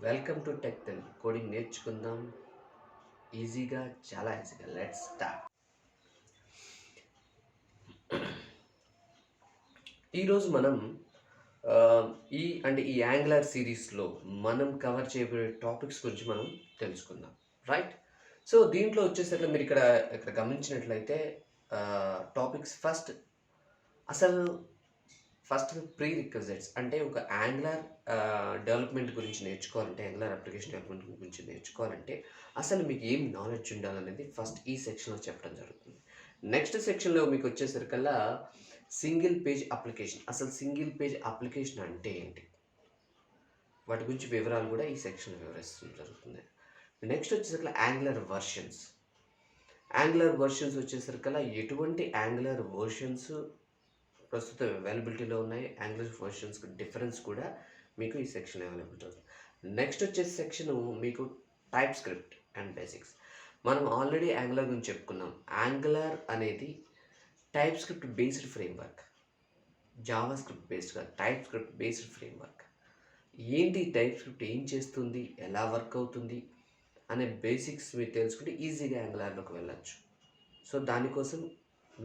Welcome to tech Telugu coding నేర్చుకుందాం ఈజీగా చాలా ఈజీగా లెట్స్ స్టార్ట్. ఈరోజు మనం ఆ, ఈ యాంగులర్ సిరీస్లో మనం కవర్ చేయబోయే టాపిక్స్ గురించి మనం తెలుసుకుందాం, రైట్? సో దీంట్లో వచ్చేసరికి మీరు ఇక్కడ ఇక్కడ గమనించినట్లయితే టాపిక్స్ అసలు ఫస్ట్ ప్రీ రిక్వజైట్స్ అంటే ఒక యాంగులర్ డెవలప్మెంట్ గురించి నేర్చుకోవాలంటే, యాంగులర్ అప్లికేషన్ డెవలప్మెంట్ గురించి నేర్చుకోవాలంటే అసలు మీకు ఏం నాలెడ్జ్ ఉండాలనేది ఫస్ట్ ఈ సెక్షన్లో చెప్పడం జరుగుతుంది. నెక్స్ట్ సెక్షన్లో మీకు వచ్చేసరికల్లా సింగిల్ పేజ్ అప్లికేషన్. అసలు సింగిల్ పేజ్ అప్లికేషన్ అంటే ఏంటి, వాటి గురించి వివరాలు కూడా ఈ సెక్షన్లో వివరిస్తూ జరుగుతుంది. నెక్స్ట్ వచ్చేసరికి యాంగులర్ వర్షన్స్ వచ్చేసరికల్లా ఎటువంటి యాంగులర్ వర్షన్స్ ప్రస్తుతం అవైలబిలిటీలో ఉన్నాయి, యాంగులర్ వర్షన్స్ డిఫరెన్స్ కూడా మీకు ఈ సెక్షన్ అవైలబిలిటీ అవుతుంది. నెక్స్ట్ వచ్చే సెక్షన్ మీకు టైప్ స్క్రిప్ట్ అండ్ బేసిక్స్. మనం ఆల్రెడీ యాంగులర్ గురించి చెప్పుకున్నాం. యాంగులర్ అనేది TypeScript based framework, JavaScript బేస్డ్గా టైప్ స్క్రిప్ట్ బేస్డ్ ఫ్రేమ్వర్క్. ఏంటి టైప్ స్క్రిప్ట్, ఏం చేస్తుంది, ఎలా వర్క్ అవుతుంది అనే బేసిక్స్ మీరు తెలుసుకుంటే ఈజీగా యాంగులర్లోకి వెళ్ళచ్చు. సో దానికోసం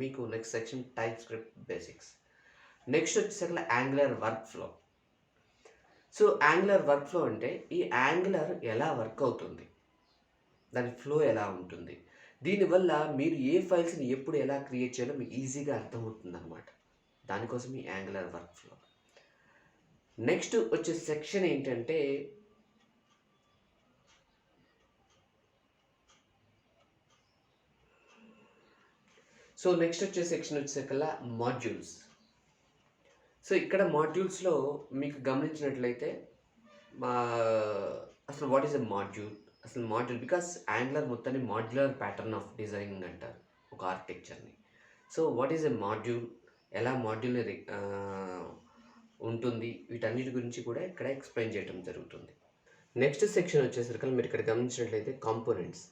మీకు next section type script basics. Next వచ్చేసరికి angular work flow. So angular work flow అంటే ఈ యాంగులర్ ఎలా వర్క్ అవుతుంది, దాని ఫ్లో ఎలా ఉంటుంది, దీనివల్ల మీరు ఏ ఫైల్స్ని ఎప్పుడు ఎలా క్రియేట్ చేయాలో మీకు ఈజీగా అర్థమవుతుంది అనమాట. దానికోసం ఈ యాంగులర్ వర్క్ ఫ్లో. నెక్స్ట్ వచ్చే సెక్షన్ ఏంటంటే నెక్స్ట్ వచ్చే సెక్షన్ వచ్చేసరికల్లా మాడ్యూల్స్. సో ఇక్కడ మాడ్యూల్స్లో మీకు గమనించినట్లయితే అసలు వాట్ ఈస్ ఎ మాడ్యూల్, అసలు మాడ్యూల్ బికాస్ యాంగులర్ మొత్తాన్ని మాడ్యులర్ ప్యాటర్న్ ఆఫ్ డిజైనింగ్ అంటారు ఒక ఆర్కిటెక్చర్ని. So what is a module, ఎలా మాడ్యూల్ ఉంటుంది, వీటన్నిటి గురించి కూడా ఇక్కడ ఎక్స్ప్లెయిన్ చేయడం జరుగుతుంది. నెక్స్ట్ సెక్షన్ వచ్చేసరికి మీరు ఇక్కడ గమనించినట్లయితే కాంపోనెంట్స్.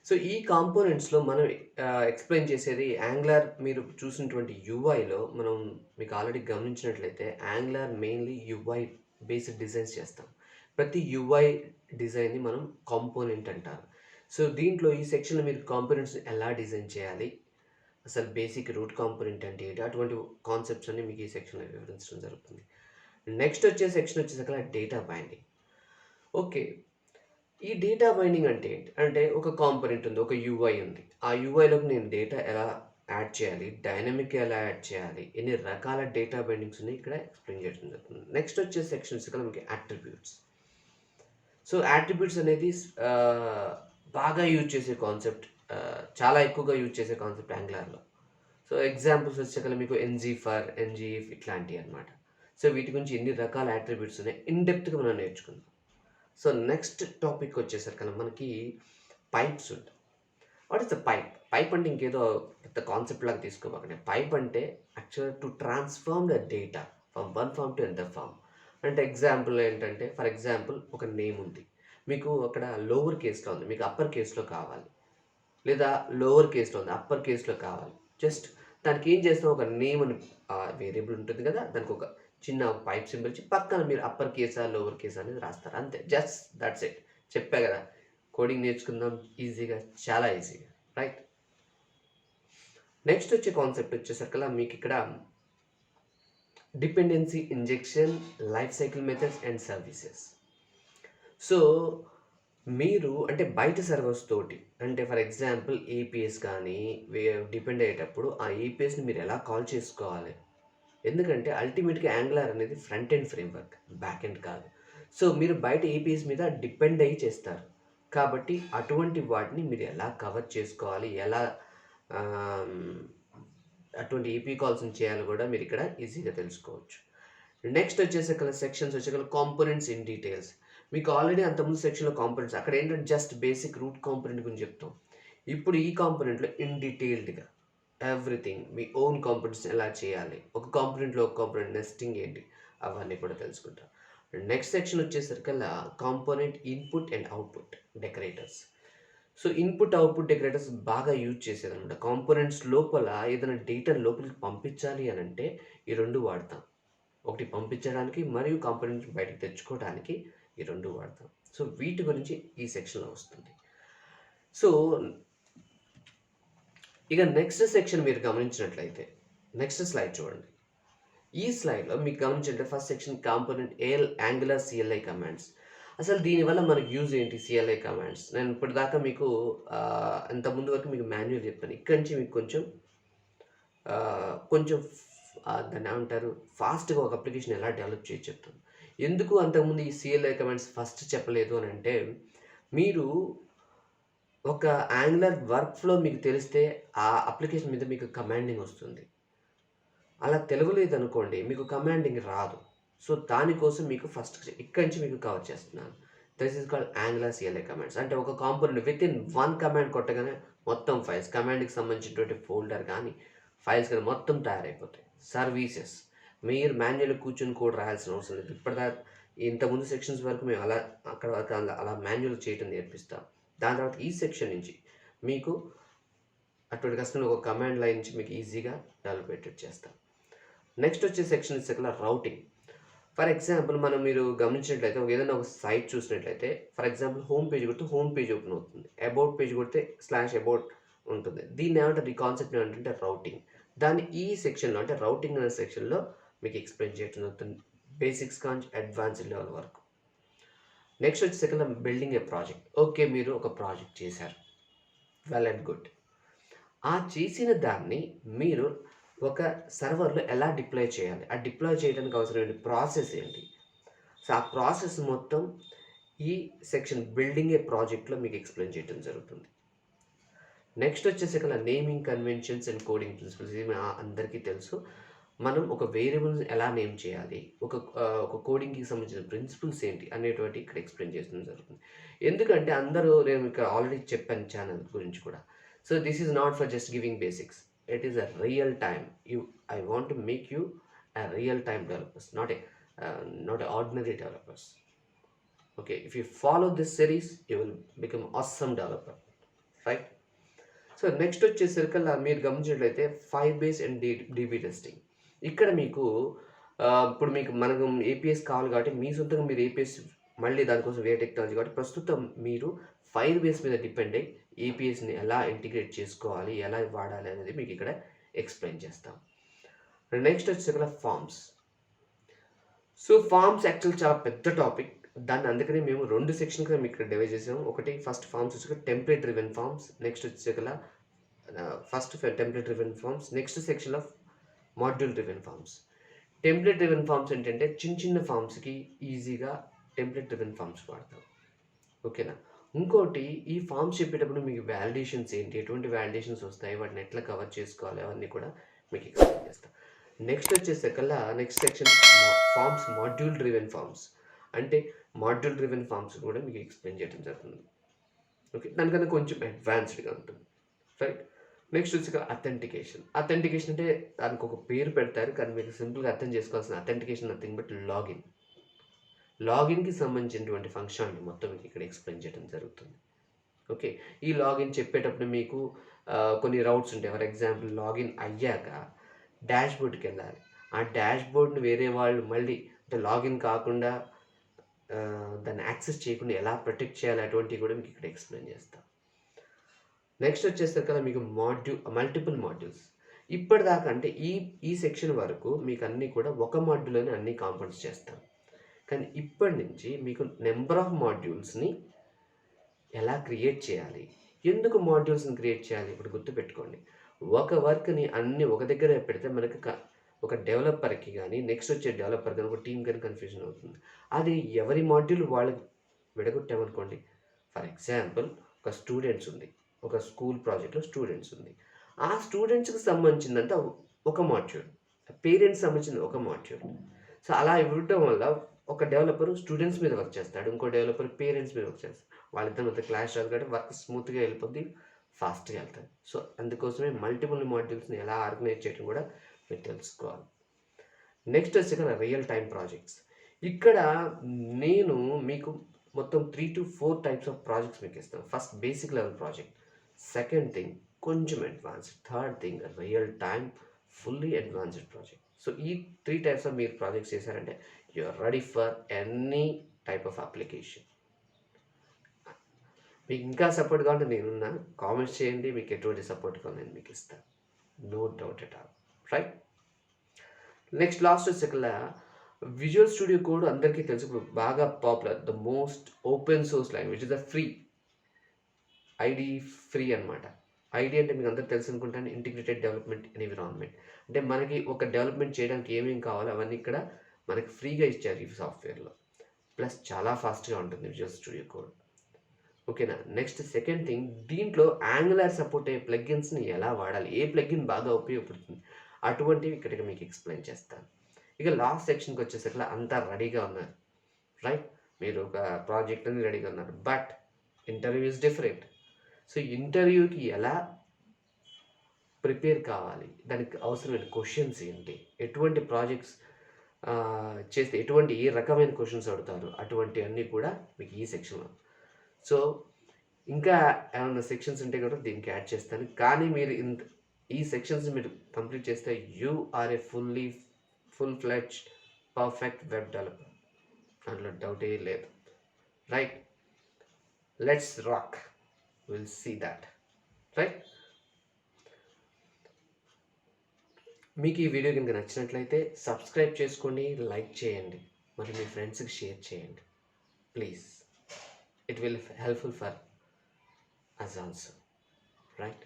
సో ఈ కాంపోనెంట్స్లో మనం ఎక్స్ప్లెయిన్ చేసేది యాంగులర్. మీరు చూసినటువంటి యూఐలో మనం మీకు ఆల్రెడీ గమనించినట్లయితే angular mainly UI based designs చేస్తాం. ప్రతి యూఐ డిజైన్ని మనం కాంపోనెంట్ అంటారు. సో దీంట్లో ఈ సెక్షన్లో మీరు కాంపోనెంట్స్ ఎలా డిజైన్ చేయాలి, అసలు బేసిక్ రూట్ కాంపోనెంట్ అంటే ఏంటి, అటువంటి కాన్సెప్ట్స్ అన్ని మీకు ఈ సెక్షన్లో వివరించడం జరుగుతుంది. నెక్స్ట్ వచ్చే సెక్షన్ వచ్చేసరికి డేటా బైండింగ్. ఓకే, ఈ డేటా బైండింగ్ అంటే ఏంటి అంటే ఒక కాంపోనెంట్ ఉంది, ఒక యూఐ ఉంది. ఆ యూఐలోకి నేను డేటా ఎలా యాడ్ చేయాలి, డైనమిక్ ఎలా యాడ్ చేయాలి, ఎన్ని రకాల డేటా బైండింగ్స్ ఉన్నాయి ఇక్కడ ఎక్స్ప్లెయిన్ చేయడం జరుగుతుంది. నెక్స్ట్ వచ్చే సెక్షన్స్ ఇక్కడ మనకి యాట్రిబ్యూట్స్. సో యాట్రిబ్యూట్స్ అనేది బాగా యూజ్ చేసే కాన్సెప్ట్, చాలా ఎక్కువగా యూజ్ చేసే కాన్సెప్ట్ యాంగులర్లో. సో ఎగ్జాంపుల్స్ వచ్చేకల్లా మీకు ఎన్జీ ఫర్, ఎన్జీఎఫ్ ఇట్లాంటివి అనమాట. సో వీటి గురించి ఎన్ని రకాల యాట్రిబ్యూట్స్ ఉన్నాయి ఇన్డెప్త్గా మనం నేర్చుకుందాం. సో నెక్స్ట్ టాపిక్ వచ్చేసరికి మనకి పైప్స్ ఉంటాయి. What is the pipe? Pipe అంటే ఇంకేదో పెద్ద కాన్సెప్ట్ లాగా తీసుకోబాకండి. పైప్ అంటే యాక్చువల్గా to transform the data from one form to another form. అంటే ఎగ్జాంపుల్ ఏంటంటే, ఫర్ ఎగ్జాంపుల్ ఒక నేమ్ ఉంది, మీకు అక్కడ లోవర్ కేస్లో ఉంది, మీకు అప్పర్ కేస్లో కావాలి, లేదా లోవర్ కేస్లో ఉంది అప్పర్ కేస్లో కావాలి. జస్ట్ దానికి ఏం చేస్తాం, ఒక నేమ్ అని వేరియబుల్ ఉంటుంది కదా, దానికి ఒక చిన్న పైప్ సింబల్ ఇచ్చి పక్కన మీరు అప్పర్ కేసా లోవర్ కేసా అనేది రాస్తారు, అంతే. Just that's it. చెప్పా కదా, కోడింగ్ నేర్చుకుందాం ఈజీగా, చాలా ఈజీగా, రైట్? నెక్స్ట్ వచ్చే కాన్సెప్ట్ వచ్చేసరికల్లా మీకు ఇక్కడ dependency injection, life cycle methods and services. So మీరు అంటే బయట సర్వర్స్ తోటి, అంటే ఫర్ ఎగ్జాంపుల్ ఏపీఎస్ కానీ డిపెండ్ అయ్యేటప్పుడు ఆ ఏపీఎస్ని మీరు ఎలా కాల్ చేసుకోవాలి, ఎందుకంటే అల్టిమేట్గా యాంగులర్ అనేది front end framework, back end కాదు. సో మీరు బయట ఏపీఎస్ మీద డిపెండ్ అయ్యి చేస్తారు కాబట్టి అటువంటి వాటిని మీరు ఎలా కవర్ చేసుకోవాలి, ఎలా అటువంటి ఏపీ కాల్స్ని చేయాలో కూడా మీరు ఇక్కడ ఈజీగా తెలుసుకోవచ్చు. నెక్స్ట్ వచ్చేసరికి సెక్షన్స్ వచ్చేసరికి కాంపోనెంట్స్ ఇన్ డీటెయిల్స్. మీకు ఆల్రెడీ అంతకుముందు సెక్షన్లో కాంపోనెంట్స్, అక్కడ ఏంటంటే జస్ట్ బేసిక్ రూట్ కాంపోనెంట్ గురించి చెప్తాం. ఇప్పుడు ఈ కాంపోనెంట్లో ఇన్ డీటెయిల్డ్గా ఎవ్రీథింగ్, మీ ఓన్ కాంపోనెంట్స్ ఎలా చేయాలి, ఒక కాంపోనెంట్లో ఒక కాంపోనెంట్ నెస్టింగ్ ఏంటి, అవన్నీ కూడా తెలుసుకుంటాం. నెక్స్ట్ సెక్షన్ వచ్చేసరికల్లా component input and output decorators. So input output decorators బాగా యూజ్ చేసేది అనమాట. కాంపోనెంట్స్ లోపల ఏదైనా డేటా లోపలికి పంపించాలి అని అంటే ఈ రెండు వాడతాం. ఒకటి పంపించడానికి మరియు కాంపోనెంట్స్ బయటకు తెచ్చుకోవడానికి ఈ రెండు వాడతాం. సో వీటి గురించి ఈ సెక్షన్లో వస్తుంది. సో ఇక నెక్స్ట్ సెక్షన్ మీరు గమనించినట్లయితే నెక్స్ట్ స్లైడ్ చూడండి. ఈ స్లైడ్లో మీకు గమనించండి, first section component angular CLI commands. అసలు దీనివల్ల మనకు యూజ్ ఏంటి సిఎల్ఐ కమాండ్స్? నేను ఇప్పటిదాకా మీకు ఇంత ముందు వరకు మీకు మాన్యువల్ చెప్పాను. ఇక్కడి నుంచి మీకు కొంచెం కొంచెం దాన్ని ఏమంటారు, ఫాస్ట్గా ఒక అప్లికేషన్ ఎలా డెవలప్ చేయొచ్చు చెప్తాను. ఎందుకు అంతకుముందు ఈ సిఎల్ఐ కమాండ్స్ ఫస్ట్ చెప్పలేదు అని అంటే, మీరు ఒక యాంగులర్ వర్క్ ఫ్లో మీకు తెలిస్తే ఆ అప్లికేషన్ మీద మీకు కమాండింగ్ వస్తుంది. అలా తెలుగులేదనుకోండి మీకు కమాండింగ్ రాదు. సో దానికోసం మీకు ఫస్ట్ ఇక్కడి నుంచి మీకు కవర్ చేస్తున్నాను. This is called angular CLI commands. అంటే ఒక component with in one command కొట్టగానే మొత్తం ఫైల్స్, కమాండ్కి సంబంధించినటువంటి ఫోల్డర్ కానీ ఫైల్స్ కానీ మొత్తం తయారైపోతాయి. సర్వీసెస్ మీరు మాన్యువల్ కూర్చొని కోడ్ రాయాల్సిన అవసరం లేదు. ఇప్పటిదాకా ఇంతకుముందు సెక్షన్స్ వరకు మేము అక్కడ వరకు అలా మాన్యువల్ చేయడం నేర్పిస్తాం. దాని తర్వాత ఈ సెక్షన్ నుంచి మీకు అటువంటి కష్టంలో ఒక కమాండ్ లైన్ నుంచి మీకు ఈజీగా డెవలప్ చేస్తాం. నెక్స్ట్ వచ్చే section is routing. For example మీరు గమనించినట్లయితే ఏదైనా ఒక సైట్ చూసినట్లయితే, ఫర్ ఎగ్జాంపుల్ హోమ్ పేజ్ కొడితే హోమ్ పేజ్ ఓపెన్ అవుతుంది, అబౌట్ పేజ్ కొడితే /about ఉంటుంది. దీన్ని ఏమంటారు, ఈ కాన్సెప్ట్ ఏమంటే రౌటింగ్. దాన్ని ఈ సెక్షన్లో అంటే రౌటింగ్ అనే సెక్షన్లో మీకు ఎక్స్ప్లెయిన్ చేయడం జరుగుతుంది, బేసిక్స్ కాంచి అడ్వాన్స్డ్ లెవెల్ వరకు. నెక్స్ట్ వచ్చే సెకండ్ బిల్డింగ్ ఏ ప్రాజెక్ట్. ఓకే, మీరు ఒక ప్రాజెక్ట్ చేశారు, వెల్ అండ్ గుడ్. ఆ చేసిన దాన్ని మీరు ఒక సర్వర్లో ఎలా డిప్లాయ్ చేయాలి, ఆ డిప్లాయ్ చేయడానికి అవసరమైన ప్రాసెస్ ఏంటి, సో ఆ ప్రాసెస్ మొత్తం ఈ సెక్షన్ బిల్డింగ్ ఏ ప్రాజెక్ట్లో మీకు ఎక్స్ప్లెయిన్ చేయడం జరుగుతుంది. నెక్స్ట్ వచ్చేసి naming conventions and coding principles. ఇది అందరికీ తెలుసు. మనం ఒక వేరియబుల్ని ఎలా నేమ్ చేయాలి, ఒక కోడింగ్కి సంబంధించిన ప్రిన్సిపల్స్ ఏంటి అనేటువంటి ఇక్కడ ఎక్స్ప్లెయిన్ చేయడం జరుగుతుంది. ఎందుకంటే నేను ఇక్కడ ఆల్రెడీ చెప్పాను ఛానల్ గురించి కూడా. So this is not for just giving basics, it is a real time. I want to make you a real time developers, not a ordinary developers. Okay, if you follow this series you will become awesome developer, right? So next వచ్చేసరికి మీరు గమనించినట్లయితే file base and dB testing. ఇక్కడ మీకు ఇప్పుడు మనకు APS కావాలి కాబట్టి మీ సొంతంగా మీరు ఏపీఎస్ మళ్ళీ దానికోసం వేరే టెక్నాలజీ కాబట్టి ప్రస్తుతం మీరు ఫైల్ బేస్ మీద డిపెండ్ అయ్యి ఏపీఎస్ని ఎలా ఇంటిగ్రేట్ చేసుకోవాలి, ఎలా వాడాలి అనేది మీకు ఇక్కడ ఎక్స్ప్లెయిన్ చేస్తాం. నెక్స్ట్ వచ్చేసరికి ఫార్మ్స్. సో ఫార్మ్స్ యాక్చువల్ చాలా పెద్ద టాపిక్, దాన్ని అందుకనే మేము 2 సెక్షన్గా మీకు ఇక్కడ డివైడ్ చేసాము. ఒకటి ఫస్ట్ ఫార్మ్స్ వచ్చేసరికి టెంప్లెట్ డ్రివెన్ ఫార్మ్స్, నెక్స్ట్ వచ్చేసరికి first template driven forms, next సెక్షన్లో module driven forms. Template driven forms ఏంటంటే చిన్న ఫార్మ్స్కి ఈజీగా టెంప్లెట్ డ్రివెన్ ఫార్మ్స్ వాడతాం. ఓకేనా. ఇంకోటి ఈ ఫార్మ్స్ చెప్పేటప్పుడు మీకు వ్యాలిడేషన్స్ ఏంటి, ఎటువంటి వ్యాలిడేషన్స్ వస్తాయి, వాటిని ఎట్లా కవర్ చేసుకోవాలి, అవన్నీ కూడా మీకు ఎక్స్ప్లెయిన్ చేస్తాం. నెక్స్ట్ వచ్చేసరికల్లా next section forms module driven forms. అంటే మాడ్యూల్ డ్రివెన్ ఫార్మ్స్ కూడా మీకు ఎక్స్ప్లెయిన్ చేయడం జరుగుతుంది. ఓకే, దానికన్నా కొంచెం అడ్వాన్స్డ్గా ఉంటుంది, రైట్. నెక్స్ట్ వచ్చి అథెంటికేషన్. అథెంటికేషన్ అంటే దానికి ఒక పేరు పెడతారు, కానీ మీకు సింపుల్గా అర్థం చేసుకోవాల్సిన అథెంటికేషన్ నథింగ్ బట్ లాగిన్కి సంబంధించినటువంటి ఫంక్షన్ని మొత్తం మీకు ఇక్కడ ఎక్స్ప్లెయిన్ చేయడం జరుగుతుంది. ఓకే, ఈ లాగిన్ చెప్పేటప్పుడు మీకు కొన్ని రౌట్స్ ఉంటాయి. ఫర్ ఎగ్జాంపుల్ లాగిన్ అయ్యాక డాష్బోర్డ్కి వెళ్ళాలి, ఆ డాష్బోర్డ్ని వేరే వాళ్ళు మళ్ళీ అంటే లాగిన్ కాకుండా దాన్ని యాక్సెస్ చేయకుండా ఎలా ప్రొటెక్ట్ చేయాలి, అటువంటివి కూడా మీకు ఇక్కడ ఎక్స్ప్లెయిన్ చేస్తాం. నెక్స్ట్ వచ్చేసరికి మీకు మల్టిపుల్ మాడ్యూల్స్. ఇప్పటిదాకా అంటే ఈ సెక్షన్ వరకు మీకు అన్నీ కూడా ఒక మాడ్యూల్లోనే అన్ని కాంపోనెంట్స్ చేస్తాం. కానీ ఇప్పటి నుంచి మీకు నెంబర్ ఆఫ్ మాడ్యూల్స్ని ఎలా క్రియేట్ చేయాలి, ఎందుకు మాడ్యూల్స్ని క్రియేట్ చేయాలి, ఇప్పుడు గుర్తుపెట్టుకోండి. ఒక వర్క్ని అన్ని ఒక దగ్గర పెడితే మనకి ఒక డెవలపర్కి కానీ నెక్స్ట్ వచ్చే డెవలపర్ కానీ ఒక టీం కానీ కన్ఫ్యూజన్ అవుతుంది. అది ఎవరి మాడ్యూల్ వాళ్ళకి విడగొట్టామనుకోండి. ఫర్ ఎగ్జాంపుల్ ఒక స్టూడెంట్స్ ఉంది, ఒక స్కూల్ ప్రాజెక్ట్లో స్టూడెంట్స్ ఉంది, ఆ స్టూడెంట్స్కి సంబంధించిందంతా ఒక మాడ్యూల్, పేరెంట్స్ సంబంధించిన ఒక మాడ్యూల్. సో అలా ఇవ్వటం వల్ల ఒక డెవలపర్ స్టూడెంట్స్ మీద వర్క్ చేస్తాడు, ఇంకో డెవలపర్ పేరెంట్స్ మీద వర్క్ చేస్తాడు. వాళ్ళిద్దరి మధ్య క్లాష్ రాదు కాబట్టి వర్క్ స్మూత్గా వెళ్ళిపోద్ది, ఫాస్ట్గా వెళ్తుంది. సో అందుకోసమే మల్టిపుల్ మాడ్యూల్స్ని ఎలా ఆర్గనైజ్ చేయడం కూడా మీరు తెలుసుకోవాలి. నెక్స్ట్ వచ్చి రియల్ టైం ప్రాజెక్ట్స్. ఇక్కడ నేను మీకు మొత్తం 3 to 4 టైప్స్ ఆఫ్ ప్రాజెక్ట్స్ మీకు ఇస్తాను. First basic level project, second thing కొంచెం advanced, third thing real time fully advanced project. So ఈ 3 టైప్స్ ఆఫ్ మీరు ప్రాజెక్ట్స్ చేశారంటే you are ready for any type of application. మీకు ఇంకా సపోర్ట్ కావాలంటే నేనున్నా. కామెంట్స్ చేయండి. మీకు ఎటువంటి సపోర్ట్ కావాలో నేను మీకు ఇస్తాను. No doubt at all. Right? Next last వచ్చేకల్లా విజువల్ స్టూడియో కోడ్ అందరికీ తెలుసు. ఇప్పుడు బాగా popular. The most open source language is the free. IDE free అనమాట. ఐడి అంటే మీకు అందరికి తెలుసు అనుకుంటాను. Integrated development environment. అంటే మనకి ఒక డెవలప్మెంట్ చేయడానికి ఏమేమి కావాలో అవన్నీ ఇక్కడ మనకి ఫ్రీగా ఇచ్చారు ఈ సాఫ్ట్‌వేర్‌లో. ప్లస్ చాలా ఫాస్ట్‌గా ఉంటుంది విజువల్ స్టూడియో కోడ్. ఓకేనా? నెక్స్ట్ సెకండ్ థింగ్, దీంట్లో యాంగులర్ సపోర్ట్ అయ్యే ప్లగిన్స్‌ని ఎలా వాడాలి? ఏ ప్లగిన్ బాగా ఉపయోగపడుతుంది? అటువంటివి ఇక్కడ మీకు ఎక్స్‌ప్లెయిన్ చేస్తాను. ఇక లాస్ట్ సెక్షన్‌కి వచ్చేసరికి అంతా రెడీగా ఉన్నారు. రైట్? మీరు ఒక ప్రాజెక్ట్ అని రెడీగా ఉన్నారు. But interview is different. So ఇంటర్వ్యూకి ఎలా ప్రిపేర్ కావాలి? దానికి అవసరమైన క్వెషన్స్ ఏంటి? ఎటువంటి ప్రాజెక్ట్స్ చేస్తే ఎటువంటి ఏ రకమైన క్వెషన్స్ అడుగుతారు? అటువంటివన్నీ కూడా మీకు ఈ సెక్షన్‌లో. సో ఇంకా ఏమన్నా సెక్షన్స్ ఉంటే కూడా దీనికి యాడ్ చేస్తాను. కానీ మీరు ఈ సెక్షన్స్ మీరు కంప్లీట్ చేస్తే you are a full fledged perfect web developer. దాంట్లో డౌటే లేదు. Right? Let's rock. Will see that. Right? మీకు ఈ వీడియో కనుక నచ్చినట్లయితే సబ్స్క్రైబ్ చేసుకోండి, లైక్ చేయండి, మరి మీ ఫ్రెండ్స్కి షేర్ చేయండి please. It will helpful for us also. Right?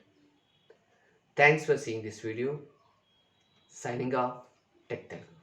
Thanks for seeing this video. Signing off, Tech Telugu.